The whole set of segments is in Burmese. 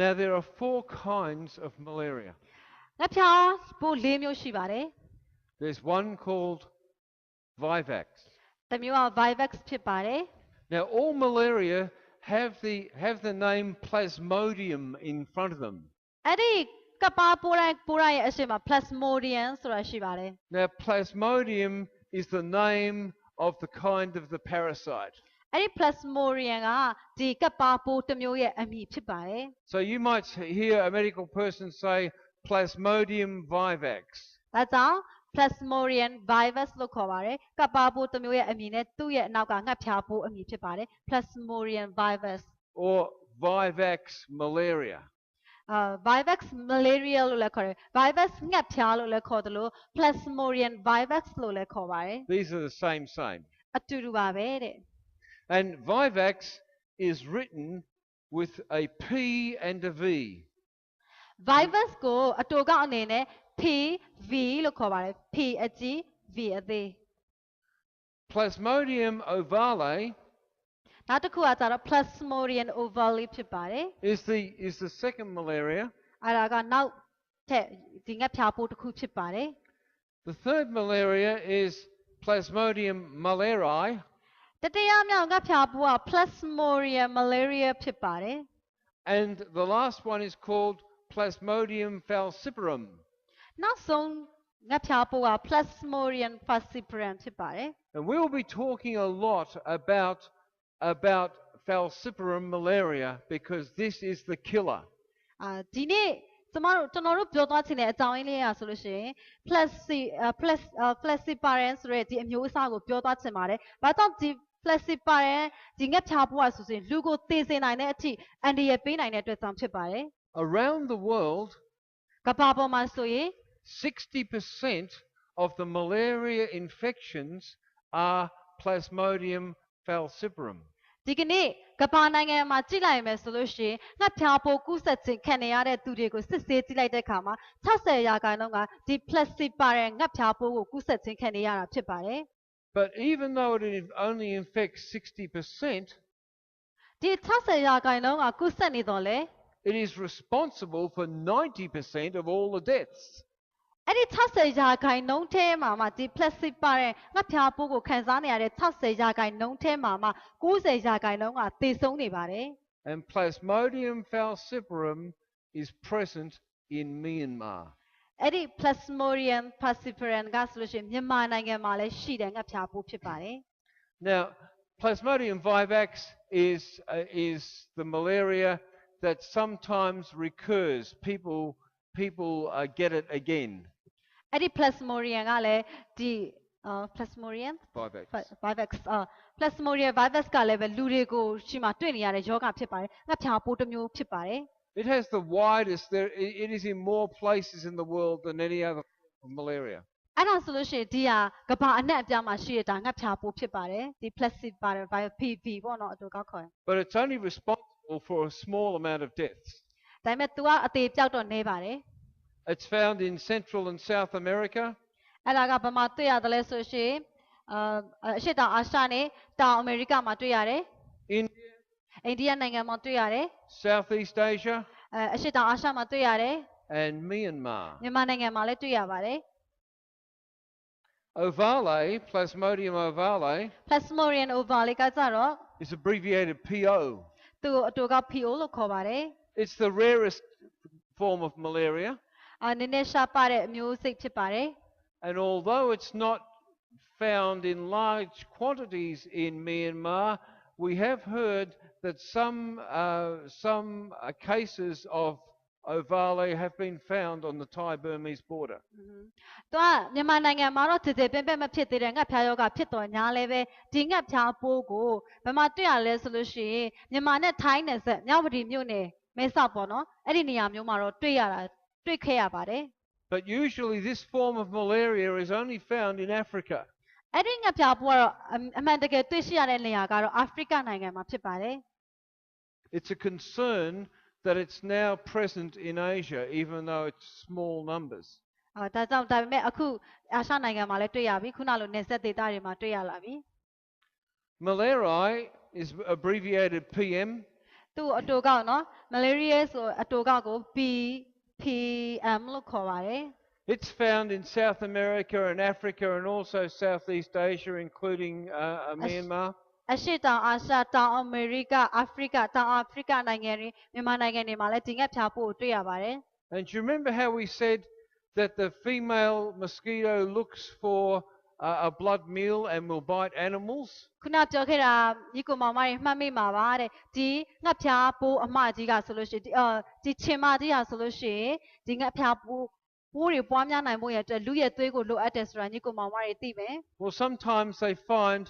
Now there are 4 kinds of malaria. ငှက်ဖျားပိုး၄မျိုးရှိပါတယ် There's one called vivax. တစ်မျိုးက Vivax ဖြစ်ပါတယ် Now all malaria have the name Plasmodium in front of them. အဲ့ဒီကပ်ပါပိုးတိုင်းရဲ့အရှိမ Plasmodium ဆိုတာရှိပါတယ် Now Plasmodium is the name of the kind of the parasite. အဲ့ဒီ Plasmodium ကဒီကပ်ပါပိုးတစ်မျိုးရဲ့အမည်ဖြစ်ပါတယ် So you might hear a medical person say Plasmodium vivax. ဒါကြောင့် Plasmodium virus လို့ခေါ်ပါတယ်ကပ်ပါပိုးတစ်မျိုးရဲ့အမည်နဲ့သူ့ရဲ့အနောက်ကငှက်ဖျားပိုးအမည်ဖြစ်ပါတယ် Plasmodium virus Or vivax malaria. Vivax malaria လို့လည်းခေါ်တယ် Vivax ငှက်ဖျားလို့လည်းခေါ်တယ်လို့ Plasmodium virus လို့လည်းခေါ်ပါတယ် These are the same. အတူတူပါပဲတဲ့ And vivax is written with a P and a V. Virus ကိုအတူကောက်အနေနဲ့ PV လို့ခေါ်ပါတယ် P အကြီး V အသေး Plasmodium ovale နောက်တစ်ခုကကျတော့ Plasmodium ovale ဖြစ်ပါတယ် is the second malaria. အဲ့ဒါကနောက်ထပ်ဒီငှက်ဖျားပိုးတစ်ခုဖြစ်ပါတယ် The third malaria is Plasmodium malariae. တတိယမြောက်ငှက်ဖျားပိုးက Plasmodium malaria ဖြစ်ပါတယ် And the last one is called Plasmodium falciparum. နောက်ဆုံးငှက်ဖျားပိုးက Plasmodium falciparum ဖြစ်ပါတယ် And we'll be talking a lot about falciparum malaria because this is the killer. ဒီနေ့ကျွန်တော်တို့ပြောသွားချင်တဲ့အကြောင်းရင်းလေးอ่ะဆိုလို့ရှိရင် falciparum ဆိုတဲ့ဒီအမျိုးအစားကိုပြောသွားချင်ပါတယ်။ဘာကြောင့်ဒီ falciparum ဒီငှက်ဖျားပိုးอ่ะဆိုရင်လူကိုသေစေနိုင်တဲ့အထိအန္တရာယ်ပေးနိုင်တဲ့အတွက်ကြောင့်ဖြစ်ပါတယ် Around the world, ကမ္ဘာပေါ်မှာဆိုရင် 60% of the malaria infections are Plasmodium falciparum. ဒီကနေ့ကမ္ဘာနိုင်ငံမှာကြည့်လိုက်မယ်ဆိုလို့ရှိရင်ငှက်ဖျားပိုးကူးစက်ခြင်းခံနေရတဲ့သူတွေကိုစစ်ဆေးကြည့်လိုက်တဲ့အခါမှာ60%ကဒီ falciparum ငှက်ဖျားပိုးကိုကူးစက်ခြင်းခံနေရတာဖြစ်ပါတယ် But even though it only infects 60%, ဒီ60%ကကူးစက်နေတော့လေ it is responsible for 90% of all the deaths. အဲ့ဒီ60%ထဲမှာမှဒီ falciparum ငှက်ဖျားပိုးကိုခံစားနေရတဲ့60%ထဲမှာမှ90%ကသေဆုံးနေပါတယ် And Plasmodium falciparum is present in Myanmar. အဲ့ဒီ Plasmodium falciparum ကဆိုလို့ရှိရင်မြန်မာနိုင်ငံမှာလည်းရှိတဲ့ငှက်ဖျားပိုးဖြစ်ပါတယ် Now, Plasmodium vivax is the malaria that sometimes recurs. People get it again. အဲ့ဒီ Plasmodium ကလည်းဒီ Plasmodium Vivax. Vivax Plasmodium Vivax ကလည်းပဲလူတွေကိုရှိမှတွေ့နေရတဲ့ယောဂဖြစ်ပါတယ်ငှက်ဖျားပိုးတစ်မျိုးဖြစ်ပါတယ် It has the widest. It is in more places in the world than any other malaria. အဲ့ဒါဆိုလို့ရှိရင်ဒီဟာကမ္ဘာအနှံ့အပြားမှာရှိတဲ့ဒါငှက်ဖျားပိုးဖြစ်ပါတယ်ဒီ Falciparum PV ပေါ့နော်အတူကောက်ခေါ် But it's only responsible for a small amount of deaths. ဒါပေမဲ့ तू ကအသေးပြောက်တော့နေပါတယ် It's found in Central and South America, အဲ့ဒါကဘာမှတွေ့ရတယ်လဲဆိုရှင်အရှေ့တောင်အာရှနဲ့တောင်အမေရိကမှာတွေ့ရတယ် India, အိန္ဒိယနိုင်ငံမှာတွေ့ရတယ် Southeast Asia, အရှေ့တောင်အာရှမှာတွေ့ရတယ် and Myanmar. မြန်မာနိုင်ငံမှာလည်းတွေ့ရပါတယ် Ovale, Plasmodium ovale, Plasmodium ovale ကကြတော့ is abbreviated PO. သူ့အတူက PO လို့ခေါ်ပါတယ် It's the rarest form of malaria, နည်းနည်းရှားပါတဲ့အမျိုးစိတ်ဖြစ်ပါတယ် and although it's not found in large quantities in Myanmar, we have heard that some cases of ovale have been found on the Thai-Burmese border. သူကမြန်မာနိုင်ငံမှာတော့တည်ပြဲမဖြစ်သေးတဲ့ငှက်ဖျားယောဂဖြစ်တော်ညာလည်းပဲဒီငှက်ဖျားပိုးကိုဘယ်မှာတွေ့ရလဲဆိုလို့ရှိရင်မြန်မာနဲ့ထိုင်းနယ်စပ်မြဝတီမြို့နယ်မဲဆောက်ပေါ့နော်အဲ့ဒီနေရာမျိုးမှာတော့တွေ့ခဲ့ရပါတယ် But usually this form of malaria is only found in Africa. အဲ့ဒီငှက်ဖျားပိုးကတော့အမှန်တကယ်တွေ့ရှိရတဲ့နေရာကတော့အာဖရိကနိုင်ငံမှာဖြစ်ပါတယ် It's a concern that it's now present in Asia, even though it's small numbers. ဒါကြောင့်ဒါပေမဲ့အခုအာရှနိုင်ငံမှာလည်းတွေ့ရပြီခုနလိုနယ်စပ်ဒေသတွေမှာတွေ့ရလာပြီ Malaria is abbreviated PM. သူ သူ့အတူကောက်နော် malaria ဆိုအတူကောက်ကို PM လို့ခေါ်ပါတယ် It's found in South America and Africa and also Southeast Asia, including Myanmar. အရှေ့တောင်အာရှတောင်အမေရိကအာဖရိကတောင်အာဖရိကနိုင်ငံတွေမြန်မာနိုင်ငံတွေမှာလည်းဒီငှက်ဖျားပိုးကိုတွေ့ရပါတယ် And do you remember how we said that the female mosquito looks for a blood meal and will bite animals? ခုနပြောခဲ့တာညီကိုမောင်မတွေမှတ်မိမှာပါတဲ့ဒီငှက်ဖျားပိုးအမကြီးကဆိုလို့ရှိရင်ဒီချင်မကြီးကဆိုလို့ရှိရင်ဒီငှက်ဖျားပိုးတွေပွားများနိုင်ဖို့ရတဲ့လူရဲ့သွေးကိုလိုအပ်တယ်ဆိုတာညီကိုမောင်မတွေသိမယ် Well, sometimes they find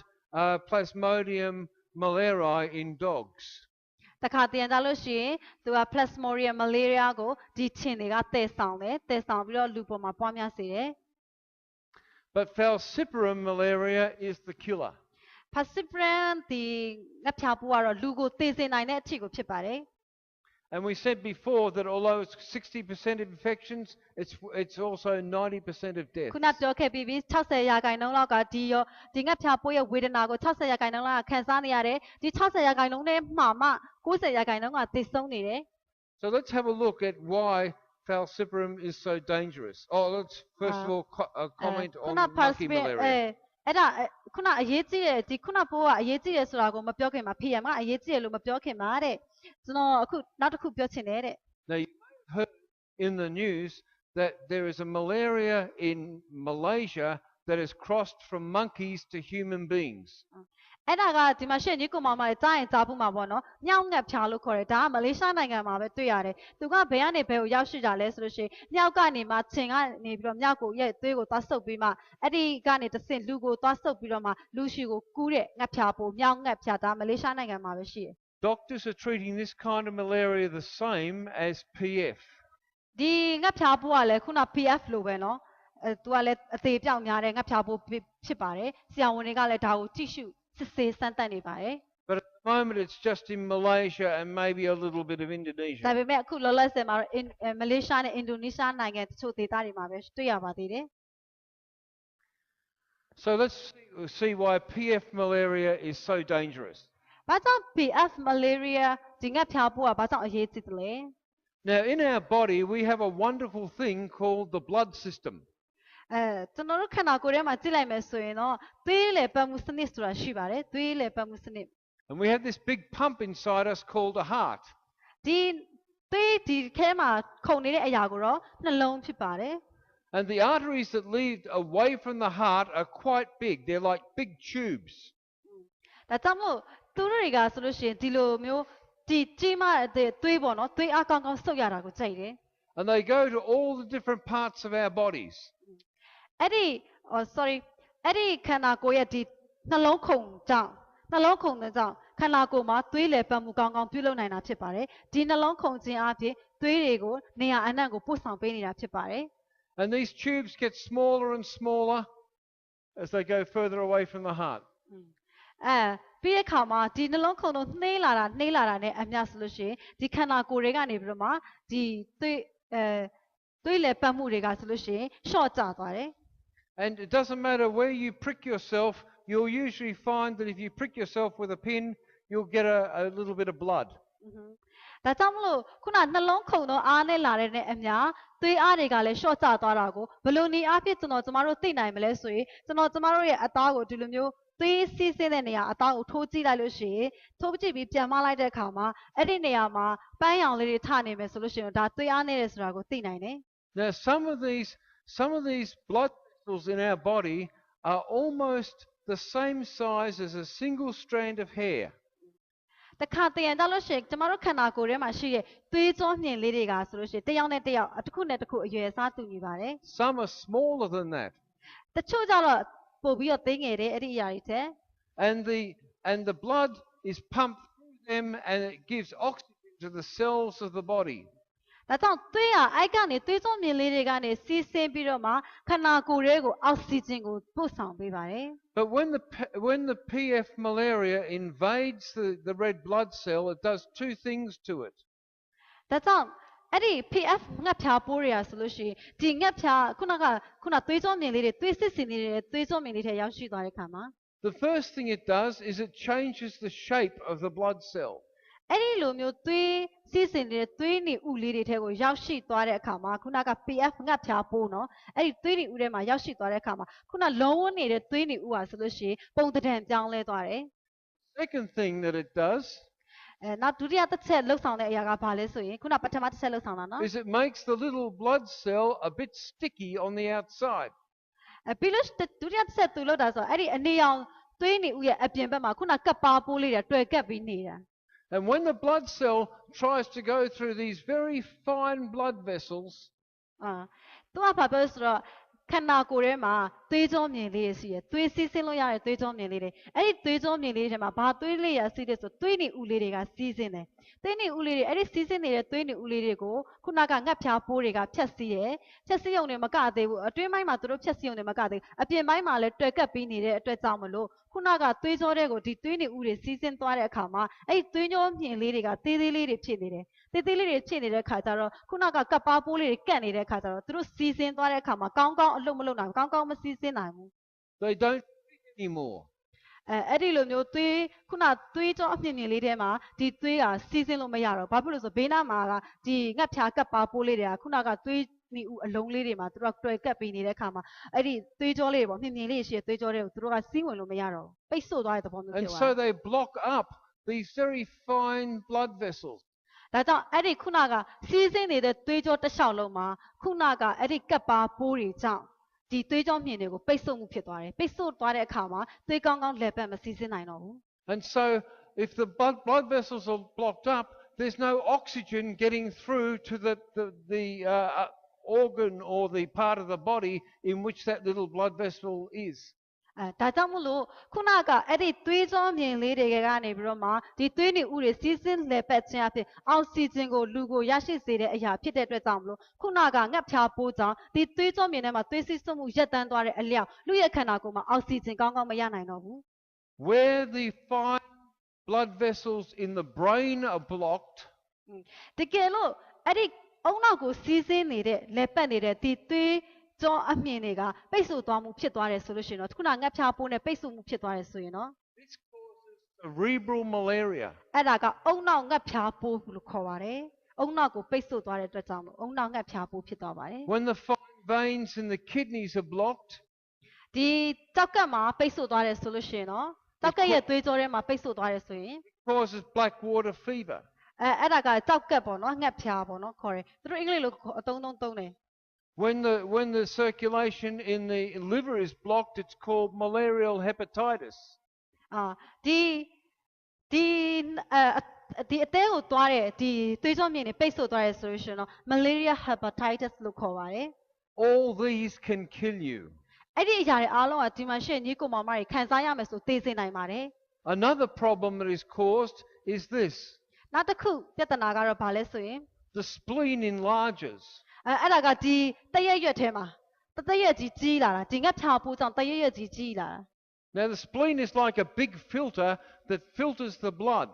Plasmodium malariae in dogs. တခါတရံကြလို့ရှိရင်သူက Plasmodium malaria ကိုဒီချင်တွေကတည်ဆောင်တယ်တည်ဆောင်ပြီးတော့လူပေါ်မှာပွားများစေတယ် But Falciparum malaria is the killer. Falciparum ဒီငှက်ဖျားပိုးကတော့လူကိုသေစေနိုင်တဲ့အထိကိုဖြစ်ပါတယ် And we said before that although it's 60% of infections, it's also 90% of deaths. ခုနပြောခဲ့ပြီး60%လောက်ကဒီငှက်ဖျားပိုးရဲ့ဝေဒနာကို60%လောက်ကခံစားနေရတယ်ဒီ60%နဲ့မှ90%ကသေဆုံးနေတယ် So let's have a look at why Falciparum is so dangerous. Oh, let's first of all comment on monkey malaria. အဲ့ဒါခုနအရေးကြီးတယ်ဒီခုနပိုးကအရေးကြီးတယ်ဆိုတာကိုမပြောခင်မှာ PM ကအရေးကြီးတယ်လို့မပြောခင်မှာတဲ့ကျွန်တော်အခုနောက်တစ်ခုပြောချင်တယ်တဲ့ Now you heard in the news that there is a malaria in Malaysia that has crossed from monkeys to human beings. အဲ့ဒါကဒီမှာရှေ့ညီကိုမောင်မလေးကြားရင်ကြားဖို့မှာပေါ့နော်မြောက်ငှက်ဖျားလို့ခေါ်တယ်ဒါကမလေးရှားနိုင်ငံမှာပဲတွေ့ရတယ်သူကဘယ်ကနေဘယ်ကိုရောက်ရှိကြလဲဆိုလို့ရှိရင်မြောက်ကနေမှခြင်ကနေပြီးတော့မြောက်ကိုရဲ့သွေးကိုသွားဆုပ်ပြီးမှအဲ့ဒီကနေတစ်ဆင့်လူကိုသွားဆုပ်ပြီးတော့မှလူရှိကိုကူးတဲ့ငှက်ဖျားပိုးမြောက်ငှက်ဖျားဒါမလေးရှားနိုင်ငံမှာပဲရှိတယ် Doctors are treating this kind of malaria the same as PF. ဒီငှက်ဖျားပိုးကလည်းခုန PF လို့ပဲနော်သူကလည်းအသေးပြောက်များတဲ့ငှက်ဖျားပိုးဖြစ်ပါတယ်ဆရာဝန်တွေကလည်းဒါကိုကြည့်ရှုစစ်ဆေးစမ်းသပ်နေပါတယ် But at the moment it's just in Malaysia and maybe a little bit of Indonesia. ဒါပေမဲ့အခုလောလောဆယ်မှာမလေးရှားနဲ့အင်ဒိုနီးရှားနိုင်ငံတချို့ဒေသတွေမှာပဲတွေ့ရပါသေးတယ် So let's see why PF malaria is so dangerous. ဘာကြောင့် PF malaria ဒီငှက်ဖျားပိုးကဘာကြောင့်အရေးကြီးသလဲ Now in our body we have a wonderful thing called the blood system. ကျွန်တော်တို့ခန္ဓာကိုယ်ထဲမှာကြည့်လိုက်မယ်ဆိုရင်တော့သွေးလေပတ်မှုစနစ်ဆိုတာရှိပါတယ်သွေးလေပတ်မှုစနစ် And we have this big pump inside us called a heart. ဒီသွေးဒီခဲမှာခုန်နေတဲ့အရာကိုတော့နှလုံးဖြစ်ပါတယ် And the arteries that lead away from the heart are quite big. They're like big tubes. ဒါကြောင့်မို့သူတို့တွေကဆိုလို့ရှိရင်ဒီလိုမျိုးဒီကြီးမားတဲ့သွေးပေါ့နော်သွေးအကောင်းကောင်းဆုပ်ရတာကိုကြိုက်တယ် And they go to all the different parts of our bodies. အဲ့ဒီ sorry အဲ့ဒီခန္ဓာကိုယ်ရဲ့ဒီနှလုံးခုန်ကြောင့်နှလုံးခုန်တဲ့ကြောင့်ခန္ဓာကိုယ်မှာသွေးလေပတ်မှုကောင်းကောင်းပြုလုပ်နိုင်တာဖြစ်ပါတယ်ဒီနှလုံးခုန်ခြင်းအပြင်သွေးတွေကိုနေရာအနှံ့ကိုပို့ဆောင်ပေးနေတာဖြစ်ပါတယ် And these tubes get smaller and smaller as they go further away from the heart. ပြီးတဲ့အခါမှာဒီနှလုံးခုန်တော့နှေးလာတာနဲ့အမျှဆိုလို့ရှိရင်ဒီခန္ဓာကိုယ်တွေကနေပြီးတော့မှဒီသွေးလေပတ်မှုတွေကဆိုလို့ရှိရင်ရှော့ကျသွားတယ် And it doesn't matter where you prick yourself, you'll usually find that if you prick yourself with a pin, you'll get a little bit of blood. ဒါကြောင့်မလို့ခုနနှလုံးခုန်တော့အားနဲ့လာတဲ့အမျှသွေးအားတွေကလည်းရှော့ကျသွားတာကိုဘယ်လိုနည်းအားဖြင့်ကျမတို့သိနိုင်မလဲဆိုရင်ကျမတို့ရဲ့အသားကိုဒီလိုမျိုးသွေးစီးဆင်းတဲ့နေရာအသားကိုထိုးကြည့်လိုက်လို့ရှိရင်ထိုးကြည့်ပြီးပြန်မလိုက်တဲ့အခါမှာအဲ့ဒီနေရာမှာပန်းရောင်လေးတွေထနေမယ်ဆိုလို့ရှိရင်ဒါသွေးအားနေတယ်ဆိုတာကိုသိနိုင်တယ် Now some of these blood vessels in our body are almost the same size as a single strand of hair. တခါတရံကြလို့ရှိရင်ကျမတို့ခန္ဓာကိုယ်ထဲမှာရှိတဲ့သွေးကြောမြင်လေးတွေကဆိုလို့ရှိရင်တစ်ယောက်နဲ့တစ်ယောက်တစ်ခုနဲ့တစ်ခုအရွယ်အစားတူညီပါတယ် Some are smaller than that. တချို့ကြတော့ပို့ပြီးတော့သေးငယ်တယ်အဲ့ဒီအရာတွေတဲ့ And the blood is pumped through them and it gives oxygen to the cells of the body. ဒါကြောင့်သွေးဟာအိုက်ကနေသွေးကြောမြင်လေးတွေကနေစီးဆင်းပြီးတော့မှခန္ဓာကိုယ်ရဲ့ကိုအောက်ဆီဂျင်ကိုပို့ဆောင်ပေးပါတယ် But when the PF malaria invades the red blood cell, it does two things to it. ဒါကြောင့်အဲ့ဒီ PF ငှက်ဖျားပိုးတွေကဆိုလို့ရှိရင်ဒီငှက်ဖျားခုနသွေးကြောမြင်လေးတွေသွေးစစ်စီနေတဲ့သွေးကြောမြင်လေးထဲရောက်ရှိသွားတဲ့အခါမှာ The first thing it does is it changes the shape of the blood cell. အဲ့ဒီလိုမျိုးသွေးစီးစင်နေတဲ့သွေးနေဥလေးတွေထဲကိုရောက်ရှိသွားတဲ့အခါမှာခုနက PF ငှက်ဖျားပိုးနော်အဲ့ဒီသွေးနေဥထဲမှာရောက်ရှိသွားတဲ့အခါမှာခုနလုံးဝနေတဲ့သွေးနေဥဟာဆိုလို့ရှိရင်ပုံသဏ္ဍာန်ပြောင်းလဲသွားတယ် Second thing that it does နောက်ဒုတိယတစ်ချက်လှုပ်ဆောင်တဲ့အရာကဘာလဲဆိုရင်ခုနပထမတစ်ချက်လှုပ်ဆောင်တာနော် is it makes the little blood cell a bit sticky on the outside. ပြီးလို့ဒုတိယတစ်ချက်သူလှုပ်တာဆိုအဲ့ဒီအနေအောင်သွေးနေဥရဲ့အပြင်ဘက်မှာခုနကပ်ပါပိုးလေးတွေတွေ့ကပ်ပြီးနေတာ And when the blood cell tries to go through these very fine blood vessels, သူကဘာပြောဆိုတော့ခန္ဓာကိုယ်ထဲမှာသွေးကြောမြင်လေးရှိရယ်သွေးစီးဆင်းလို့ရတဲ့သွေးကြောမြင်လေးတွေအဲ့ဒီသွေးကြောမြင်လေးတွေမှာဘာသွေးလေးရစီးတယ်ဆိုသွေးနေဥလေးတွေကစီးဆင်းတယ်သွေးနေဥလေးတွေအဲ့ဒီစီးဆင်းနေတဲ့သွေးနေဥလေးတွေကိုခုနကငှက်ဖျားပိုးတွေကဖြတ်စီးတယ်ဖြတ်စီးုံတွေမကသေးဘူးအတွင်းပိုင်းမှာသူတို့ဖြတ်စီးုံတွေမကသေးဘူးအပြင်ပိုင်းမှာလည်းတွေ့ကပ်ပြီးနေတဲ့အတွက်ကြောင့်မလို့ခုနကသွေးကြောတွေကိုဒီသွေးနေဥတွေစီးဆင်းသွားတဲ့အခါမှာအဲ့ဒီသွေးကြောမြင်လေးတွေကသေးသေးလေးတွေဖြစ်နေတယ်သေးသေးလေးတွေဖြစ်နေတဲ့ခါကျတော့ခုနကကပ်ပါပိုးလေးတွေကန့်နေတဲ့ခါကျတော့သူတို့စီးဆင်းသွားတဲ့အခါမှာကောင်းကောင်းအလုပ်မလုပ်နိုင်ဘူးကောင်းကောင်းမစီးဆင်းနိုင်ဘူး they don't fit anymore. အဲ့ဒီလိုမျိုးသွေးခုနသွေးကြောအမြင့်မြင့်လေးထဲမှာဒီသွေးကစီးဆင်းလို့မရတော့ဘာဖြစ်လို့ဆိုဘေးနားမှာကဒီငှက်ဖျားကပ်ပါပိုးလေးတွေကခုနကသွေးနီဥအလုံးလေးတွေမှာသူတို့ကတွေ့ကပ်ပြီးနေတဲ့ခါမှာအဲ့ဒီသွေးကြောလေးတွေပေါ့မြင့်မြင့်လေးရှိတဲ့သွေးကြောတွေကိုသူတို့ကစီးဝင်လို့မရတော့ဘူးပိတ်ဆို့သွားတဲ့သဘောမျိုးဖြစ် And သွား so တယ် they block up these very fine blood vessels. ဒါကြောင့်အဲ့ဒီခုနကစီးဆင်းနေတဲ့သွေးကြောတစ်လျှောက်လုံးမှာခုနကအဲ့ဒီကပ်ပါပိုးတွေကြောင့်ဒီသွေးကြောမြင်တွေကိုပိတ်ဆို့မှုဖြစ်သွားတယ်ပိတ်ဆို့သွားတဲ့အခါမှာသွေးကောင်းကောင်းလည်ပတ်မစီးဆင်းနိုင်တော့ဘူး And so if the blood vessels are blocked up, there's no oxygen getting through to the organ or the part of the body in which that little blood vessel is. ဒါကြောင့်မလို့ခုနကအဲ့ဒီသွေးကြောမြင်လေးတွေကနေပြီးတော့မှဒီသွေးနေဥတွေစီးဆင်းလည်ပတ်ခြင်းအဖြစ်အောက်ဆီဂျင်ကိုလူကိုရရှိစေတဲ့အရာဖြစ်တဲ့အတွက်ကြောင့်မလို့ခုနကငှက်ဖျားပိုးကြောင့်ဒီသွေးကြောမြင်ထဲမှာသွေးစီးဆင်းမှုရပ်တန့်သွားတဲ့အလျောက်လူရဲ့ခန္ဓာကိုယ်မှာအောက်ဆီဂျင်ကောင်းကောင်းမရနိုင်တော့ဘူး Where the fine blood vessels in the brain are blocked, တကယ်လို့အဲ့ဒီအုံနောက်ကိုစီးဆင်းနေတဲ့လည်ပတ်နေတဲ့ဒီသွေးကြောအမြင်တွေကပိတ်ဆို့သွားမှုဖြစ်သွားတယ်ဆိုလို့ရှိရင်တော့ခုနငှက်ဖျားပိုးနဲ့ပိတ်ဆို့မှုဖြစ်သွားတယ်ဆိုရင်နော် this causes cerebral malaria. အဲ့ဒါကအုံနောက်ငှက်ဖျားပိုးလို့ခေါ်ပါတယ်အုံနောက်ကိုပိတ်ဆို့သွားတဲ့အတွက်ကြောင့်အုံနောက်ငှက်ဖျားပိုးဖြစ်သွားပါတယ် When the fine veins in the kidneys are blocked, ဒီကြောက်ကပ်မှာပိတ်ဆို့သွားတယ်ဆိုလို့ရှိရင်နော်ကြောက်ကပ်ရဲ့သွေးကြောထဲမှာပိတ်ဆို့သွားတယ်ဆိုရင် it causes black water fever. အဲ့ဒါကကြောက်ကပ်ပေါ့နော်ငှက်ဖျားပေါ့နော်ခေါ်တယ်သူတို့အင်္ဂလိပ်လိုအသုံးသုံးတယ် When the circulation in the liver is blocked, it's called malarial hepatitis. ဒီအသေးကိုသွားတယ်ဒီသွေးကြောမြင်နေပိတ်ဆို့သွားတယ်ဆိုလို့ရှိရင်တော့ malaria hepatitis လို့ခေါ်ပါတယ် All these can kill you. အဲ့ဒီအရာတွေအားလုံးကဒီမှာရှိတဲ့ညီကိုမောင်မတွေခံစားရမယ်ဆိုသိစေနိုင်ပါတယ် Another problem that is caused is this. နောက်တစ်ခုပြဿနာကတော့ဘာလဲဆိုရင် The spleen enlarges. အဲ့ဒါကဒီတရက်ရွက်ထဲမှာတရက်ကြီးကြီးလာတာဒီငှက်ဖျားပိုးကြောင့်တရက်ရွက်ကြီးကြီးလာတာ Now the spleen is like a big filter that filters the blood.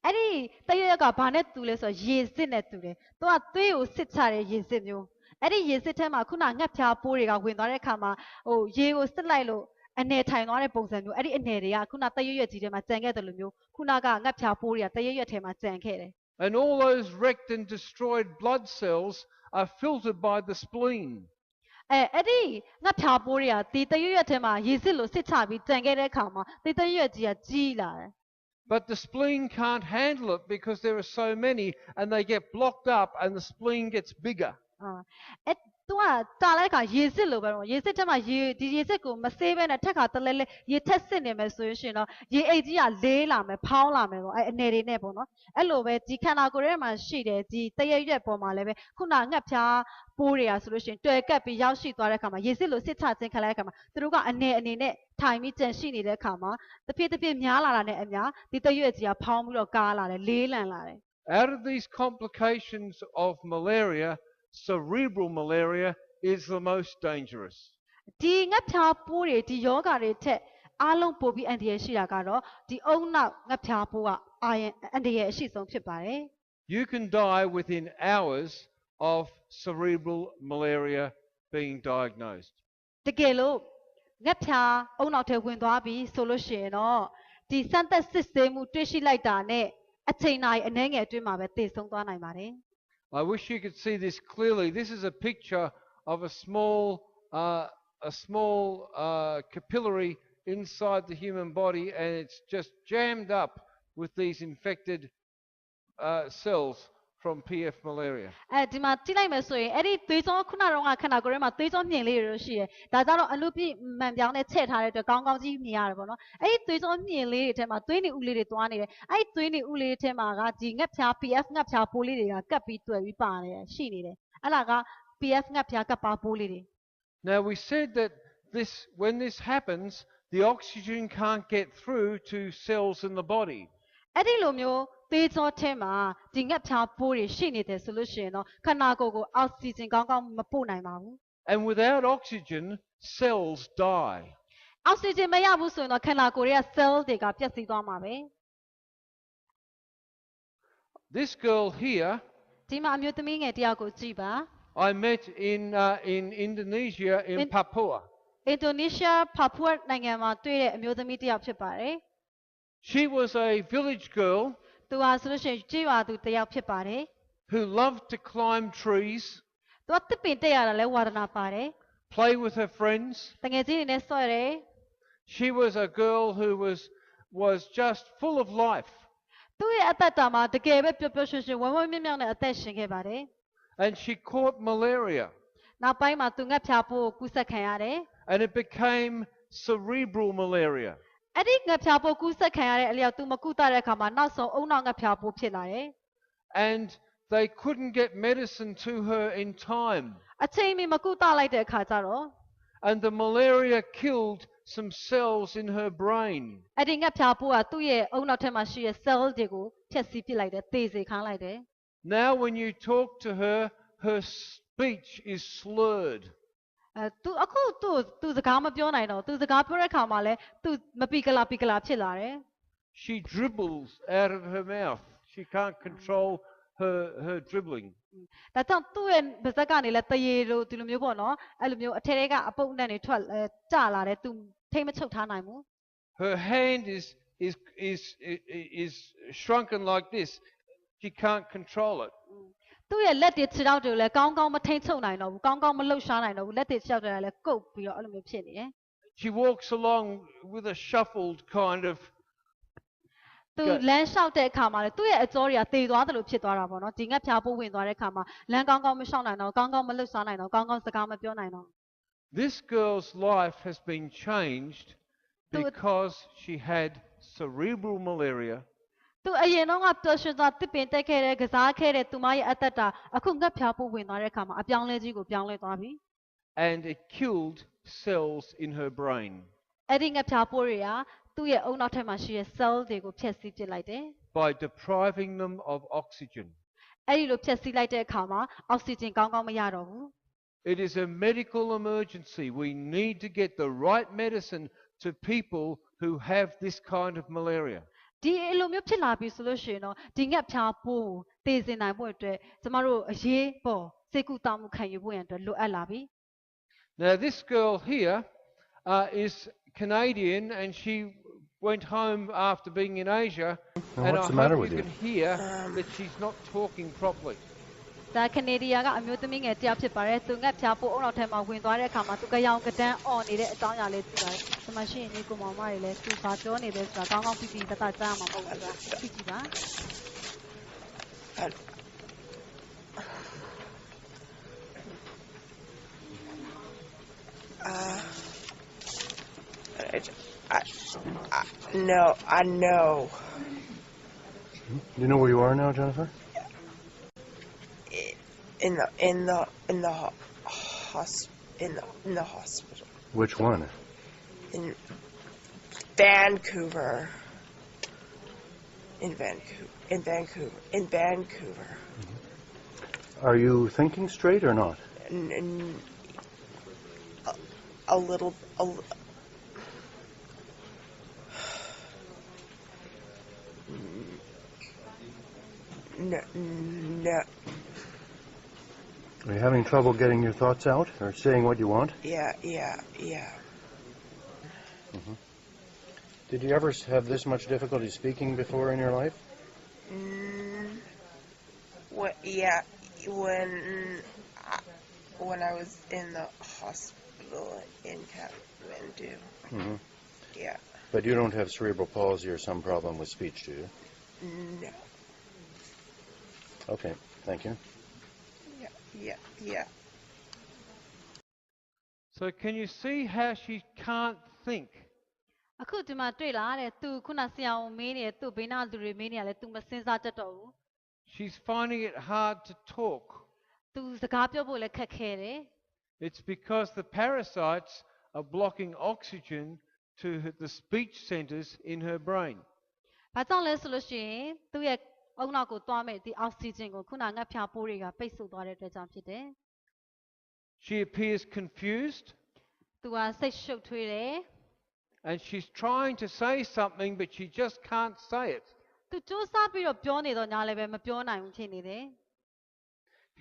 အဲ့ဒီတရက်ရွက်ကဘာနဲ့တူလဲဆိုတော့ရေစစ်နဲ့တူတယ်သူကသွေးကိုစစ်ချတဲ့ရေစစ်မျိုးအဲ့ဒီရေစစ်ထဲမှာခုနငှက်ဖျားပိုးတွေကဝင်သွားတဲ့အခါမှာရေကိုစစ်လိုက်လို့အနေထိုင်သွားတဲ့ပုံစံမျိုးအဲ့ဒီအနေတွေကခုနတရက်ရွက်ကြီးထဲမှာကြံခဲ့တယ်လို့မျိုးခုနကငှက်ဖျားပိုးတွေကတရက်ရွက်ထဲမှာကြံခဲ့တယ် And all those wrecked and destroyed blood cells are filtered by the spleen. အဲ့ဒီငှက်ဖျားပိုးတွေကဒီတရက်ရွက်ထဲမှာရေစစ်လို့စစ်ချပြီးကြံခဲ့တဲ့အခါမှာဒီတရက်ရွက်ကြီးကကြီးလာတယ် But the spleen can't handle it because there are so many and they get blocked up and the spleen gets bigger. အဲ့သူကတာလိုက်ခါရေစစ်လို့ပဲတော့ရေစစ်ထဲမှာဒီရေစစ်ကိုမဆေးဘဲနဲ့ထက်ခါတလဲလဲရေထက်စစ်နေမယ်ဆိုရင်တော့ရေအိတ်ကြီးကလေးလာမယ်ဖောင်းလာမယ်ပေါ့အဲ့အနေတွေနဲ့ပေါ့နော်အဲ့လိုပဲဒီခန္ဓာကိုယ်ထဲမှာရှိတယ်ဒီတရက်ရွက်ပေါ်မှာလည်းပဲခုနငှက်ဖျားပိုးတွေကဆိုလို့ရှိရင်တွေ့ကပ်ပြီးရောက်ရှိသွားတဲ့အခါမှာရေစစ်လို့စစ်ချခြင်းခံလိုက်တဲ့အခါမှာသူတို့ကအနေနဲ့ထိုင်ပြီးကြံရှိနေတဲ့အခါမှာတစ်ဖြည်းများလာတာနဲ့အများဒီတရက်ကြီးကဖောင်းပြီးတော့ကားလာတယ်လေးလံလာတယ် Out of these complications of malaria, cerebral malaria is the most dangerous. ဒီငှက်ဖျားပိုးတွေဒီယောဂတွေထက်အားလုံးပိုပြီးအန္တရာယ်ရှိတာကတော့ဒီအုံနောက်ငှက်ဖျားပိုးကအန္တရာယ်အရှိဆုံးဖြစ်ပါတယ် You can die within hours of cerebral malaria being diagnosed. တကယ်လို့ငှက်ဖျားအုံနောက်ထဲဝင်သွားပြီဆိုလို့ရှိရင်တော့ဒီစမ်းသပ်စစ်ဆေးမှုတွေ့ရှိလိုက်တာနဲ့ အချိန်နိုင်အနည်းငယ်အတွင်းမှာပဲတည်ဆုံးသွားနိုင်ပါတယ် I wish you could see this clearly. This is a picture of a small capillary inside the human body, and it's just jammed up with these infected cells from PF malaria. ဒီမှာကြည့်လိုက်မယ်ဆိုရင်အဲ့ဒီသွေးကြောခုနကတော့ခန္ဓာကိုယ်ထဲမှာသွေးကြောမြင်လေးတွေရှိတယ်ဒါကြတော့အလူပြည့်မှန်ပြောင်းနဲ့ချက်ထားတဲ့အတွက်ကောင်းကောင်းကြီးမြင်ရတယ်ပေါ့နော်အဲ့ဒီသွေးကြောမြင်လေးတွေထဲမှာသွေးနေဥလေးတွေတွားနေတယ်အဲ့ဒီသွေးနေဥလေးထဲမှာကဒီငှက်ဖျား PF ငှက်ဖျားပိုးလေးတွေကကပ်ပြီးတွေ့ပြီးပါနေတယ်ရှိနေတယ်အဲ့ဒါက PF ငှက်ဖျားကပ်ပါပိုးလေးတွေ Now we said that when this happens, the oxygen can't get through to cells in the body. အဲ့ဒီလိုမျိုးသွေးကြောထဲမှာဒီငှက်ဖျားပိုးတွေရှိနေတယ်ဆိုလို့ရှိရင်တော့ခန္ဓာကိုယ်ကိုအောက်ဆီဂျင်ကောင်းကောင်းမပို့နိုင်ပါဘူး And without oxygen, cells die. အောက်ဆီဂျင်မရဘူးဆိုရင်တော့ခန္ဓာကိုယ်ရဲ့ cell တွေကပျက်စီးသွားမှာပဲ This girl here, ဒီမှာအမျိုးသမီးငယ်တယောက်ကိုကြည့်ပါ I met in Indonesia in Papua. အင်ဒိုနီးရှားဖာပူနိုင်ငံမှာတွေ့တဲ့အမျိုးသမီးတယောက်ဖြစ်ပါတယ် She was a village girl သူဟာဆိုလို့ရှိရင်ကြေးရွာသူတယောက်ဖြစ်ပါတယ် who loved to climb trees, သူကတစ်ပင်တက်ရတာလဲဝါဒနာပါတယ် play with her friends. တငယ်ချင်းတွေနဲ့ဆော့ရတယ် She was a girl who was just full of life. သူ့ရဲ့အသက်တာမှာတကယ်ပဲပျော်ပျော်ရွှင်ရွှင်ဝမ်းဝမ်းမြောက်မြောက်နဲ့အသက်ရှင်ခဲ့ပါတယ် And she caught malaria. နောက်ပိုင်းမှာသူငှက်ဖျားပိုးကိုကူးစက်ခံရတယ် And it became cerebral malaria. အဲ့ဒီငှက်ဖျားပိုးကူးစက်ခံရတဲ့အလျောက်သူမကုသတဲ့အခါမှာနောက်ဆုံးအုံနောက်ငှက်ဖျားပိုးဖြစ်လာတယ် And they couldn't get medicine to her in time. အချိန်မီမကုသလိုက်တဲ့အခါကျတော့ And the malaria killed some cells in her brain. အဲ့ဒီငှက်ဖျားပိုးကသူ့ရဲ့အုံနောက်ထဲမှာရှိတဲ့ cell တွေကိုဖျက်ဆီးပစ်လိုက်တယ်သေစေခိုင်းလိုက်တယ် Now when you talk to her, her speech is slurred. သူအခုသူစကားမပြောနိုင်တော့သူစကားပြောတဲ့အခါမှာလဲသူမပီကလာဖြစ်လာတယ် She dribbles out of her mouth. She can't control her dribbling. ဒါကြောင့်သူ့ရဲ့ပါးစပ်ကနေလဲတရေတို့ဒီလိုမျိုးပေါ့နော်အဲ့လိုမျိုးအထက်ထဲကအပုပ်နဲ့နေထွက်ကျလာတယ်သူထိမ့်မချုပ်ထားနိုင်ဘူး Her hand is shrunken like this. She can't control it. သူ့ရဲ့လက်တွေခြေထောက်တွေလည်းကောင်းကောင်းမထိမ့်ချုပ်နိုင်တော့ဘူးကောင်းကောင်းမလှုပ်ရှားနိုင်တော့ဘူးလက်တွေခြေထောက်တွေလည်းကုတ်ပြီးတော့အဲ့လိုမျိုးဖြစ်နေတယ် She walks along with a shuffled kind of သူလမ်းလျှောက်တဲ့အခါမှာလေသူ့ရဲ့အကြောတွေကသေသွားတယ်လို့ဖြစ်သွားတာပေါ့နော်ဒီငှက်ဖျားပိုးဝင်သွားတဲ့အခါမှာလမ်းကောင်းကောင်းမလျှောက်နိုင်တော့ကောင်းကောင်းမလှုပ်ရှားနိုင်တော့ကောင်းကောင်းစကားမပြောနိုင်တော့ This girl's life has been changed because she had cerebral malaria. သူအရင်တော့ကပျော်ရွှင်စွာတစ်ပင်တက်ခဲ့တဲ့ကစားခဲ့တဲ့သူမရဲ့အသက်တာအခုငှက်ဖျားပိုးဝင်သွားတဲ့အခါမှာအပြောင်းလဲကြီးကိုပြောင်းလဲသွားပြီ And it killed cells in her brain. အဲ့ဒီငှက်ဖျားပိုးတွေကသူ့ရဲ့အုံနောက်ထက်မှာရှိတဲ့ cell တွေကိုဖျက်ဆီးပစ်လိုက်တယ် By depriving them of oxygen. အဲ့ဒီလိုဖျက်ဆီးလိုက်တဲ့အခါမှာအောက်ဆီဂျင်ကောင်းကောင်းမရတော့ဘူး It is a medical emergency. We need to get the right medicine to people who have this kind of malaria. ဒီလိုမျိုးဖြစ်လာပြီဆိုလို့ရှိရင်တော့ဒီငှက်ဖျားပိုးကိုသေစေနိုင်ဖို့အတွက်ကျမတို့အရေးပေါ်စိတ်ကူတောင်းမှုခံယူဖို့ရန်အတွက်လိုအပ်လာပြီ Now this girl here is Canadian, and she went home after being in Asia, and I hope you can hear that she's not talking properly. ဒါကနေဒီယာကအမျိုးသမီးငယ်တယောက်ဖြစ်ပါတယ်သူငှက်ဖျားပိုးအုံနောက်ထဲမှာဝင်သွားတဲ့အခါမှာသူကရောင်ကတန်းအော်နေတဲ့အကြောင်းအရာလေးသိပါတယ်ဒီမှာရှိရင်ဒီကိုမောင်မတွေလည်းသူဘာပြောနေလဲဆိုတာကောင်းကောင်းပြပြတတ်ကြားမှာမဟုတ်ဘူးဆိုတာသိကြည့်ပါ No, I know. Do you know where you are now, Jennifer? In the hospital. Which one? In Vancouver. In Vancouver. Are you thinking straight or not? A little. No. Are you having trouble getting your thoughts out or saying what you want? Yeah. Did you ever have this much difficulty speaking before in your life? Yeah, when I was in the hospital in Kathmandu. Mm-hmm. Yeah. But you don't have cerebral palsy or some problem with speech, do you? No. Okay, thank you. Yeah. So can you see how she can't think? အခုဒီမှာတွေ့လားတဲ့သူခုနဆရာဝန်မေးနေတယ်သူဘေးနားလူတွေမေးနေရလဲသူမစင်စားတတ်တော့ဘူး She's finding it hard to talk. သူစကားပြောဖို့လည်းခက်ခဲတယ် It's because the parasites are blocking oxygen to the speech centers in her brain. ဘာကြောင့်လဲဆိုလို့ရှိရင်သူ့ရဲ့အုံနောက်ကိုသွားမဲ့ဒီအောက်ဆီဂျင်ကိုခုနငှက်ဖျားပိုးတွေကပိတ်ဆို့သွားတဲ့အတွက်ကြောင့်ဖြစ်တယ် She appears confused သူကစိတ်ရှုပ်ထွေးတယ် and she's trying to say something but she just can't say it. သူစူးစမ်းပြီးတော့ပြောနေတော့ညာလည်းပဲမပြောနိုင်ဘူးဖြစ်နေတယ်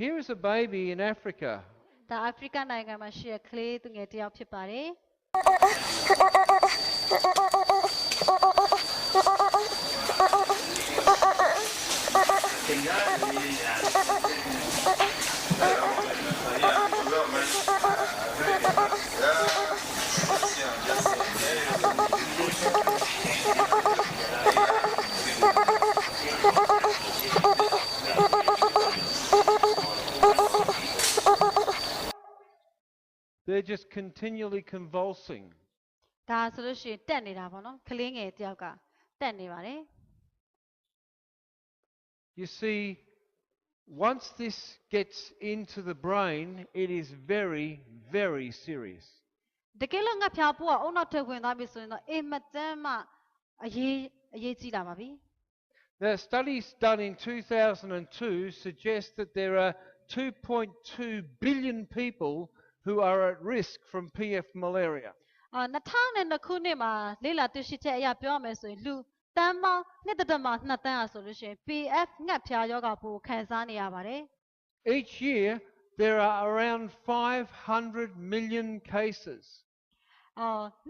Here is a baby in Africa. ဒါအာဖရိကနိုင်ငံမှာရှိတဲ့ကလေးသူငယ်တစ်ယောက်ဖြစ်ပါတယ် They're just continually convulsing. ဒါဆိုလို့ရှိရင်တက်နေတာပေါ့နော်ကလေးငယ်တစ်ယောက်ကတက်နေပါတယ် You see, once this gets into the brain, it is very, very serious. တကယ်လို့ငှက်ဖျားပိုးကအုံနောက်ထပ်ဝင်သွားပြီဆိုရင်တော့အိမ်မတန်းမှအရေးကြီးလာပါပြီ Now, studies done in 2002 suggest that there are 2.2 billion people who are at risk from PF malaria. 2002ခုနှစ်မှာလေ့လာတွေ့ရှိချက်အရပြောရမယ်ဆိုရင်လူတန်းပေါင်း2.2တန်းအားဆိုလို့ရှိရင် PF ငှက်ဖျားယောဂပိုးခံစားနေရပါတယ် Each year, there are around 500 million cases.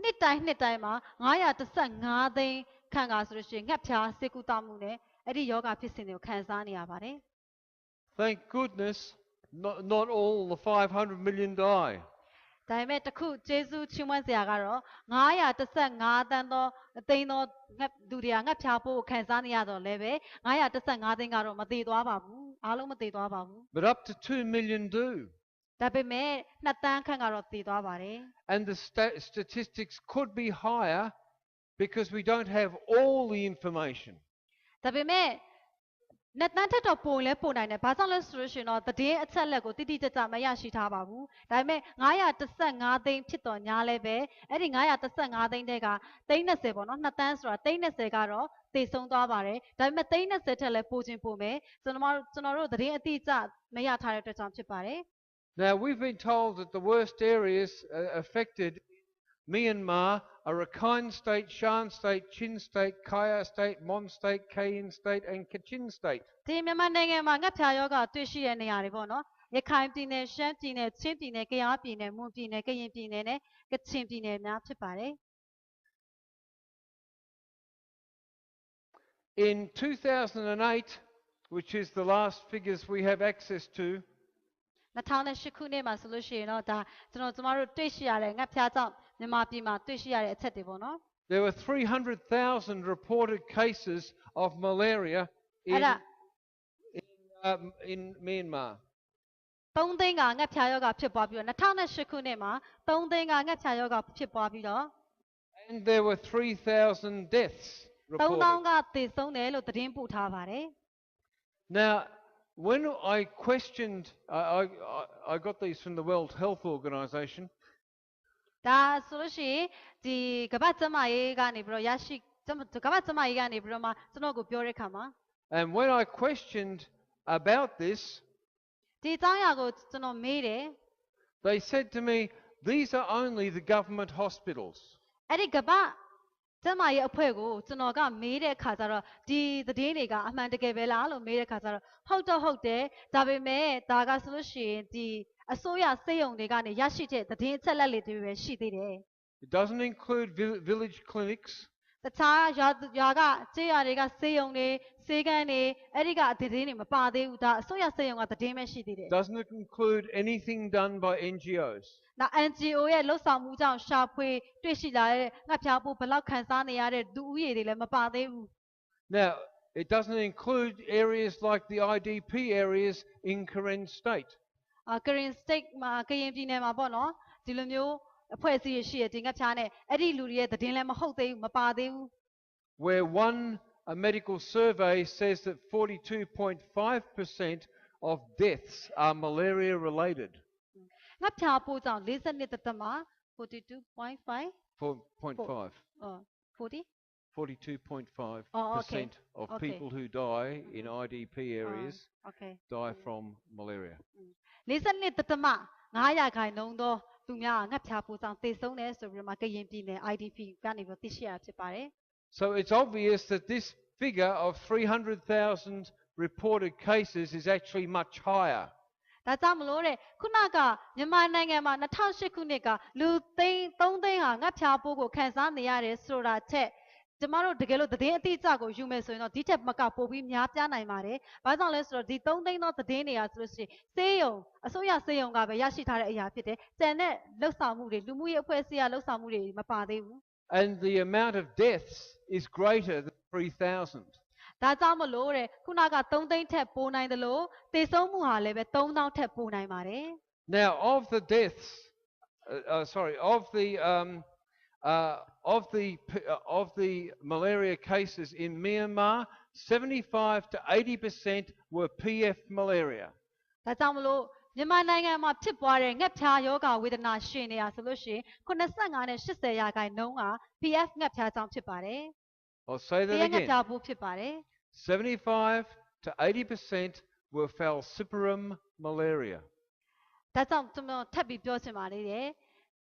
နှစ်တိုင်းမှာ915သိန်းခန့်ကဆိုလို့ရှိရင်ငှက်ဖျားဆေးကုသမှုနဲ့အဲ့ဒီယောဂဖြစ်စဉ်တွေကိုခံစားနေရပါတယ် Thank goodness, not all the 500 million die. ဒါပေမဲ့တခုကျေးဇူးချီးမွမ်းစရာကတော့915သန်းသောအသိန်းသောငှက်လူတွေကငှက်ဖျားပိုးကိုခံစားနေရတော့လည်းပဲ915သိန်းကတော့မသေးသွားပါဘူးအားလုံးမသေးသွားပါဘူး But up to 2 million do. ဒါပေမဲ့2တန်းခန့်ကတော့သေသွားပါတယ် And the statistics could be higher because we don't have all the information. ဒါပေမဲ့2တန်းထက်တော့ပိုလဲပိုနိုင်တယ်ဘာကြောင့်လဲဆိုလို့ရှိရင်တော့သတင်းအချက်လက်ကိုတိတိကျကျမရရှိထားပါဘူးဒါပေမဲ့915သိန်းဖြစ်တော့ညာလဲပဲအဲ့ဒီ915သိန်းတဲ့က30ပေါ့နော်2တန်းဆိုတာ30ကတော့သေဆုံးသွားပါတယ်ဒါပေမဲ့30ထက်လဲပိုခြင်းပိုမယ်ကျွန်တော်တို့သတင်းအတိအကျမရထားတဲ့အတွက်ကြောင့်ဖြစ်ပါတယ် Now, we've been told that the worst areas affected Myanmar are Rakhine State, Shan State, Chin State, Kaya State, Mon State, Kayin State, and Kachin State. ဒီမြန်မာနိုင်ငံမှာငှက်ဖျားယောဂတွေ့ရှိတဲ့နေရာတွေပေါ့နော်ရခိုင်ပြည်နယ်ရှမ်းပြည်နယ်ချင်းပြည်နယ်ကယားပြည်နယ်မွန်ပြည်နယ်ကရင်ပြည်နယ်နဲ့ကချင်ပြည်နယ်များဖြစ်ပါတယ် In 2008, which is the last figures we have access to, 2008ခုနှစ်မှာဆိုလို့ရှိရင်တော့ဒါကျမတို့တွေ့ရှိရတဲ့ငှက်ဖျားကြောင့်မြန်မာပြည်မှာတွေ့ရှိရတဲ့အချက်တွေပေါ့နော် there were 300,000 reported cases of malaria in Myanmar. 3သိန်းကငှက်ဖျားယောဂဖြစ်ပွားပြီးတော့2008ခုနှစ်မှာ3သိန်းကငှက်ဖျားယောဂဖြစ်ပွားပြီးတော့ And there were 3,000 deaths 3000 reported. ကသေဆုံးတယ်လို့သတင်းပို့ထားပါတယ် Now, when I questioned, I got these from the World Health Organization. ဒါဆိုလို့ရှိရင်ဒီကမ္ဘာ့ကျန်းမာရေးကနေပြီးတော့ရရှိကမ္ဘာ့ကျန်းမာရေးကနေပြီးတော့မှကျွန်တော်ကိုပြောတဲ့ခါမှာ And when I questioned about this, ဒီအကြောင်းအရာကိုကျွန်တော်မေးတယ် they said to me, these are only the government hospitals. အဲ့ဒီကမ္ဘာ့ကျန်းမာရေးအဖွဲ့ကိုကျွန်တော်ကမေးတဲ့အခါကျတော့ဒီသတင်းတွေကအမှန်တကယ်ပဲလားလို့မေးတဲ့အခါကျတော့ဟုတ်တယ်ဒါပေမဲ့ဒါကဆိုလို့ရှိရင်ဒီအစိုးရစေယုံတွေကနေရရှိတဲ့သတင်းအချက်လက်တွေပဲရှိသေးတယ် It doesn't include village clinics. တခြားရွာကကျေးရွာတွေကစေယုံတွေစေကန်းတွေအဲ့ဒီကသတင်းတွေမပါသေးဘူးဒါအစိုးရစေယုံကသတင်းပဲရှိသေးတယ် Doesn't it include anything done by NGOs? ဒါ NGO ရဲ့လှုပ်ဆောင်မှုကြောင့်ရှာဖွေတွေ့ရှိလာတဲ့ငှက်ဖျားပိုးဘလောက်ခန်းစားနေရတဲ့လူဦးရေတွေလည်းမပါသေးဘူး Now, it doesn't include areas like the IDP areas in Karen State. Karen State မှာကရင်ပြည်နယ်မှာပေါ့နော်ဒီလိုမျိုးအဖွဲ့အစည်းရရှိတဲ့ဒီငှက်ဖျားနဲ့အဲ့ဒီလူတွေရဲ့သတင်းလည်းမဟုတ်သေးဘူးမပါသေးဘူး Where a medical survey says that 42.5% of deaths are malaria related. ငှက်ဖျားပိုးကြောင့်42.5 4.5. 40 42.5% of people who die in IDP areas Okay die from malaria. 42.5ရာခိုင်နှုန်းသောသူများငှက်ဖျားပိုးကြောင့်သေဆုံးတယ်ဆိုပြီးတော့မှကရင်ပြည်နယ် IDP ကနေပြီးသိရှိရဖြစ်ပါတယ် So it's obvious that this figure of 300,000 reported cases is actually much higher. ဒါကြောင့်မလို့တဲ့ခုနကမြန်မာနိုင်ငံမှာ2008ခုနှစ်ကလူ3သိန်းဟာငှက်ဖျားပိုးကိုခန်းစားနေရတယ်ဆိုတာချက်ကျမတို့တကယ်လို့သတင်းအတိအကျကိုယူမယ်ဆိုရင်တော့ဒီထက်မကပိုပြီးများပြားနိုင်ပါတယ်။ဘာကြောင့်လဲဆိုတော့ဒီ3သိန်းသောသတင်းတွေကဆိုလို့ရှိရင်စေယုံအစိုးရစေယုံကပဲရရှိထားတဲ့အရာဖြစ်တယ်။ကျန်တဲ့လှုပ်ဆောင်မှုတွေလူမှုရေးအဖွဲ့အစည်းကလှုပ်ဆောင်မှုတွေမပါသေးဘူး And the amount of deaths is greater than 3,000. ဒါကြောင့်မလို့တဲ့ခုနက3သိန်းထက်ပိုနိုင်တယ်လို့သေဆုံးမှုဟာလည်းပဲ3000ထက်ပိုနိုင်ပါတယ် Now, of the deaths, of the malaria cases in Myanmar, 75 to 80% were PF malaria. ဒါကြောင့်မလို့မြန်မာနိုင်ငံမှာဖြစ်ပွားတဲ့ငှက်ဖျားယောဂဝေဒနာရှင်နေရဆိုလို့ရှိရင်85နဲ့80ရာခိုင်နှုန်းက PF ငှက်ဖျားကြောင့်ဖြစ်ပါတယ် I'll say that PF ငှက် again. ဖျားပိုးဖြစ်ပါတယ် 75 to 80% were falciparum malaria. ဒါကြောင့်ကျွန်တော်ထပ်ပြီးပြောချင်ပါသေးတယ်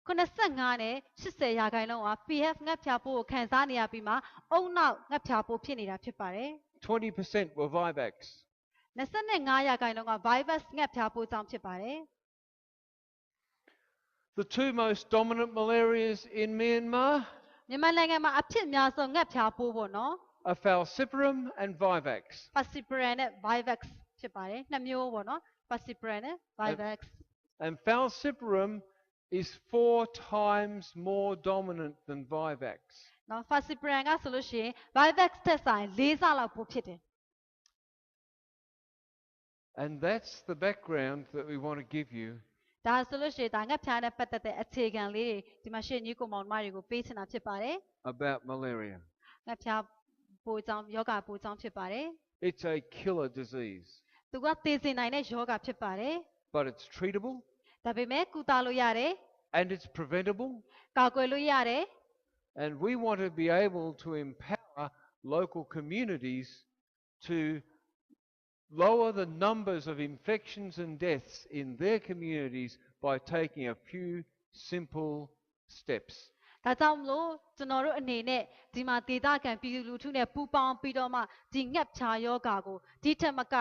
85နဲ့80ရာခိုင်နှုန်းက PF ငှက်ဖျားပိုးကိုခံစားနေရပြီးမှအုံနောက်ငှက်ဖျားပိုးဖြစ်နေတာဖြစ်ပါတယ် 20% were Vivax. 25ရာခိုင်နှုန်းက virus ငှက်ဖျားပိုးကြောင့်ဖြစ်ပါတယ် The two most dominant malarias in Myanmar မြန်မာနိုင်ငံမှာအဖြစ်အများဆုံးငှက်ဖျားပိုးပေါ့နော် are falciparum and Vivax. Falciparum နဲ့ Vivax ဖြစ်ပါတယ်နှစ်မျိုးပေါ့နော် Falciparum နဲ့ Vivax And falciparum is 4 times more dominant than Vivax. နော် Falciparum ကဆိုလို့ရှိရင် Vivax တက်ဆိုင်4ဆလောက်ပိုဖြစ်တယ် And that's the background that we want to give you ဒါဆိုလို့ရှိရင်ဒါငှက်ဖျားနဲ့ပတ်သက်တဲ့အခြေခံလေးတွေဒီမှာရှေ့ညီကိုမောင်နှမတွေကိုပေးချင်တာဖြစ်ပါတယ် about malaria. ငှက်ဖျားပိုးကြောင့်ယောဂပိုးကြောင့်ဖြစ်ပါတယ် It's a killer disease, သူကသေစေနိုင်တဲ့ယောဂဖြစ်ပါတယ် but it's treatable ဒါပေမဲ့ကုသလို့ရတယ် and it's preventable. ကာကွယ်လို့ရတယ် And we want to be able to empower local communities to lower the numbers of infections and deaths in their communities by taking a few simple steps. ဒါကြောင့်မလို့ကျွန်တော်တို့အနေနဲ့ဒီမှာဒေသခံပြည်သူလူထုနဲ့ပူးပေါင်းပြီးတော့မှဒီငှက်ဖျားယောဂါကိုဒီထက်မက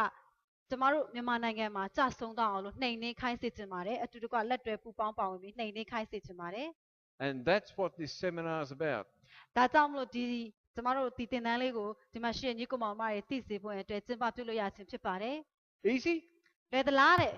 ကျမတို့မြန်မာနိုင်ငံမှာကြဆုံးတော့အောင်လို့နှိမ်နှင်းခိုင်းစေချင်ပါတယ်အတူတကွလက်တွဲပူးပေါင်းပါဝင်ပြီးနှိမ်နှင်းခိုင်းစေချင်ပါတယ် And that's what this seminar is about. ဒါကြောင့်မလို့ကျမတို့ဒီသင်တန်းလေးကိုဒီမှာရှေ့ညီကိုမောင်မတွေသိစေဖို့အတွက်ကျင်းပပြုလို့ရခြင်းဖြစ်ပါတယ် Easy? လွယ်သလားတဲ့